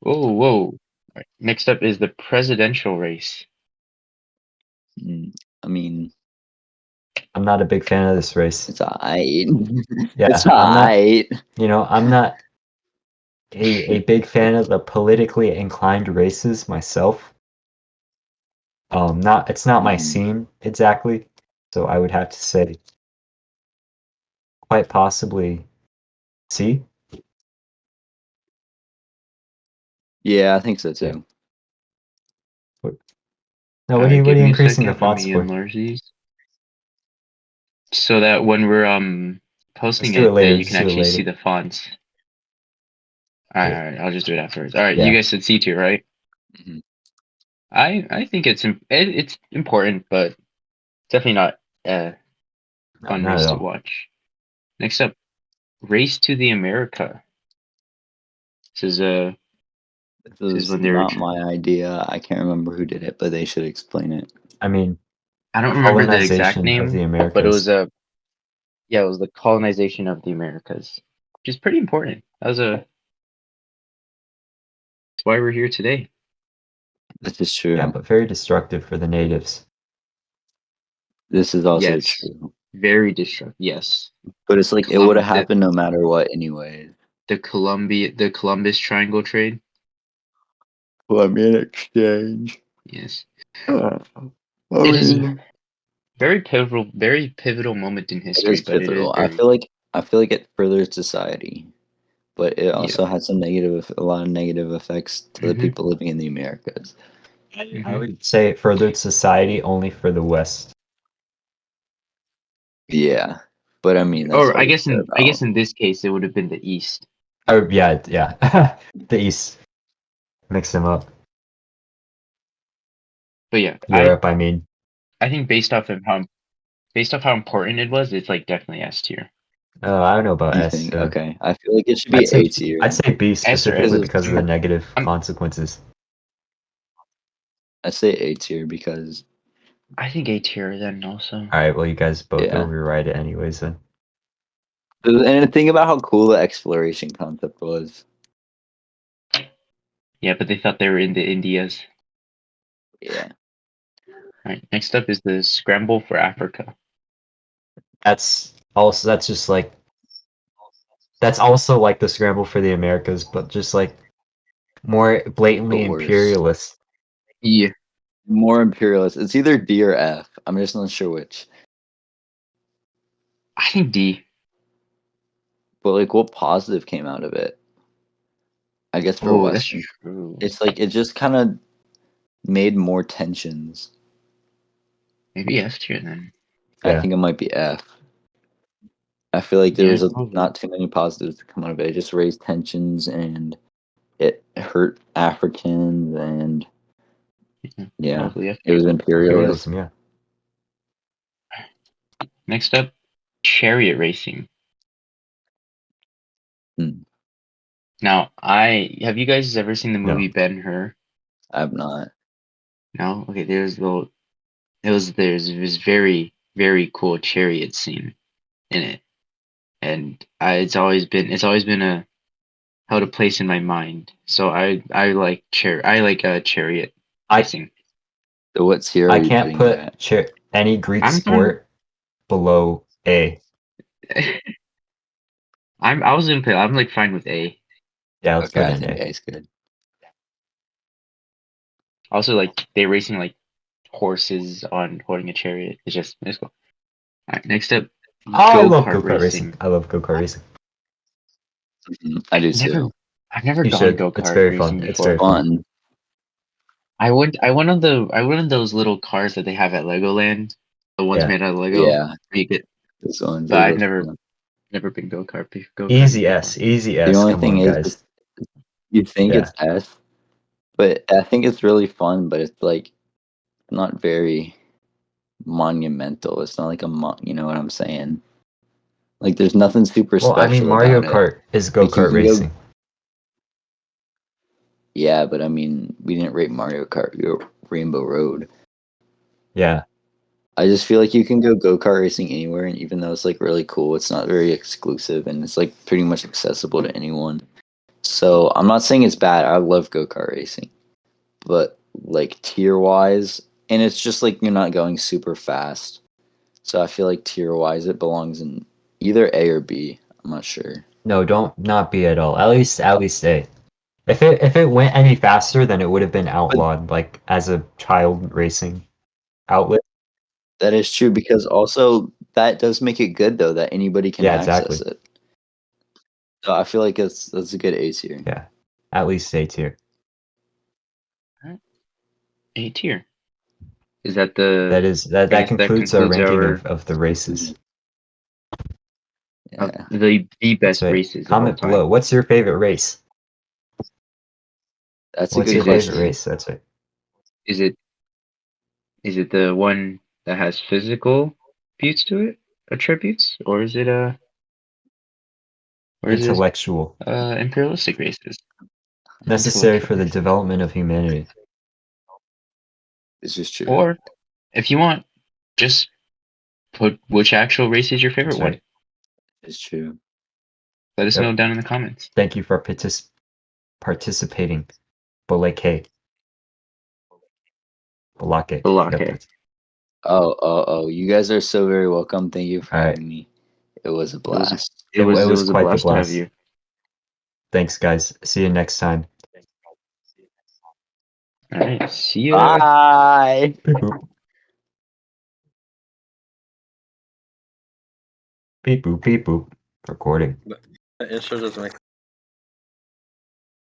Whoa. All right, next up is the presidential race. I mean, I'm not a big fan of this race. it's alright. Yeah, It's I'm not. alright. I'm not a big fan of the politically inclined races myself. It's not my Mhm. scene exactly, so I would have to say quite possibly C. Yeah, I think so too. Now, what are you Give me a increasing the second. Let fonts me for? enlarge these so that when we're posting do it it, later, that you let's can do it actually see later. the fonts. All Yeah. right, I'll just do it afterwards. All right, Yeah. you guys said C tier, right? Mhm. I think it's important, but definitely not a No, fun not race at to all. watch. Next up, Race to the America. This is This is is when they were not my idea. I can't remember who did it, but they should explain it. I mean, I don't remember the exact colonization name, of the but it was Americas. it was the colonization of the Americas, which is pretty important. That's why we're here today. This is true. Yeah, but very destructive for the natives. This is also Yes. true. Very destructive. Yes. But it's like it would have happened no matter what anyway. The Columbus Triangle trade. Columbian exchange. Yes. I It is mean, very pivotal moment in it history, is but it is pivotal. very I feel like it furthers society, but it also yeah. has a lot of negative effects to the Mhm. people living in the Americas. I would say it furthered society only for the West. Yeah, but I mean, that's Or all I we guess care about. in this case it would have been the East. Oh, yeah. The East. Mix them up. But yeah, Europe, I mean. I think based off how important it was, it's like definitely S tier. Oh, I don't know about You S. think? Okay, I feel like it should be I'd say A tier. I'd say B S or specifically S. because of the negative I'm- consequences. I say A tier because I think A tier then also. All right, well, you guys both Yeah. override it anyways then. and think about how cool the exploration concept was. Yeah, but they thought they were in the Indias. Yeah. Alright, next up is the Scramble for Africa. That's just like that's also like the scramble for the Americas, but just like more blatantly But worse. imperialist. Yeah. More imperialist. It's either D or F. I'm just not sure which. I think D. But like, what positive came out of it? I guess for Oh, that's Western, true. it's like it just kind of made more tensions. Maybe F tier then. I Yeah. think it might be F. I feel like there Yeah, was probably. not too many positives to come out of it. It just raised tensions and it hurt Africans and yeah, Probably F it was tier. imperialist. Imperialism, yeah. Next up, chariot racing. Hmm. Now, have you guys ever seen the No. movie Ben-Hur? I'm not. No? Okay, there's this very, very cool chariot scene in it. And it's always been held a place in my mind. So I like chariot I racing. So what tier are I you can't putting it put at? any Greek I'm fine. sport below A. I was gonna put I'm like fine with A. Yeah, let's Okay, put I in think A. A is good. Also, like they're racing like horses on holding a chariot. It's cool. Alright, next up, I love go-kart go-kart racing. I love go-kart racing. I do Never, too. I've never You gone should. go-kart It's very racing fun. It's before. very fun. Fun. I went on those little cars that they have at Legoland, the ones Yeah. made out of Lego. Yeah. Where you get, This one. but I've never Never been go-kart. Easy S, easy The S. only Come thing on, is, guys. you think Yeah. it's S, but I think it's really fun. But it's like not very monumental. It's not like you know what I'm saying? Like there's nothing super Well, I mean, special Mario about it. Kart is Like you go-kart can go, racing. yeah, but I mean, we didn't rate Mario Kart. We were Rainbow Road. Yeah. I just feel like you can go kart racing anywhere, and even though it's like really cool, it's not very exclusive, and it's like pretty much accessible to anyone. So I'm not saying it's bad. I love go kart racing, but like tier wise, and it's just like you're not going super fast. So I feel like tier wise, it belongs in either A or B. I'm not sure. No, don't not be at all. At least A. If it went any faster, then it would have been outlawed, like as a child racing outlet. That is true because also that does make it good though that anybody can Yeah, access exactly. it. So I feel like that's a good A tier. Yeah. At least A tier. A tier. Is that the? That I guess that concludes our concludes ranking our of the races. of Yeah. the That's best right. races of all Comment time. below. What's your favorite race? That's a What's good your question. favorite race? That's right. Is it the one that has physical attributes to it, attributes, or is it Intellectual. imperialistic races? Necessary for Intellectual the races. development of humanity. This is true. Or if you want, just put which actual race is your favorite That's one. right. It's true. Let us Yep. know down in the comments. Thank you for participating. Boleke. Bolake. Balake. Yep, that's Oh! You guys are so very welcome. Thank you for all right. having me. It was a It was blast. it was a quite the blast to have blast. you. Thanks, guys. See you next time. All right, see ya. Bye. Beep boop. Beep boop, beep boop. Recording. The intro doesn't make